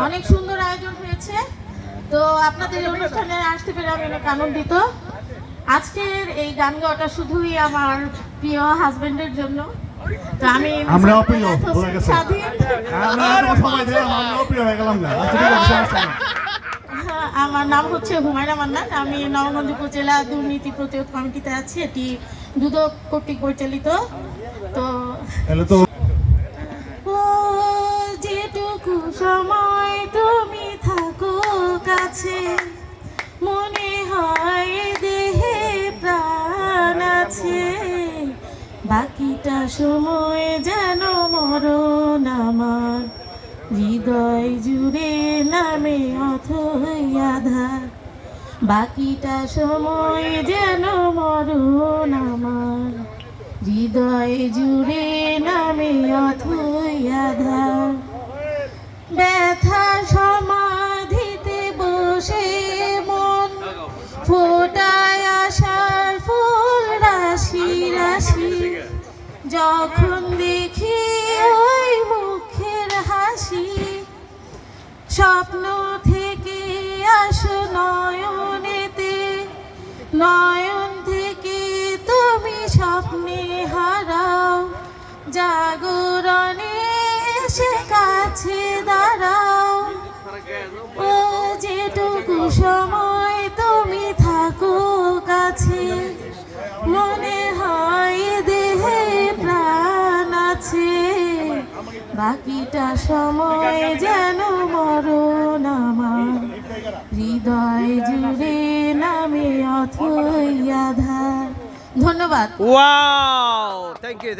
অনেক সুন্দর আয়োজন হয়েছে। তো আপনাদের অনুষ্ঠানে আসতে পেরে আমি অনেক আনন্দিত। আজকের এই গান গাওয়াটা শুধুই আমার প্রিয় হাজবেন্ডের জন্য। তো আমি আমার নাম হচ্ছে হুমায়রা মান্নান। আমি নবগঞ্জ উপজেলা দুর্নীতি প্রতিরোধ কমিটিতে আছি। এটি দুদক কর্তৃক পরিচালিত। তো যেটুকু সময় তুমি থাকো কাছে, মনে হয় দেহে প্রাণ আছে। বাকিটা সময় যেন মরণ আমার, হৃদয় জুড়ে নামে অথই আধার। বাকিটা সময় যেন মরণ আমার, হৃদয় জুড়ে নামে অথই আধার। ব্যথা সমাধিতে বসে মন ফোটায় আশার ফুল রাশি রাশি। যখন দেখি ওই মুখের হাসি, স্বপ্ন থেকে আসো নয়নেতে, নয়ন থেকে তুমি স্বপ্নে হারাও। জাগরণে এসে কাছে দাঁড়াও। ও যেটুকু সময় তুমি থাকো কাছে, মনে হয় দেহে প্রাণ আছে। বাকিটা সময় যেন মরণ আমার, হৃদয় জুড়ে নামে অথই আধার। ধন্যবাদ। Wow, thank you.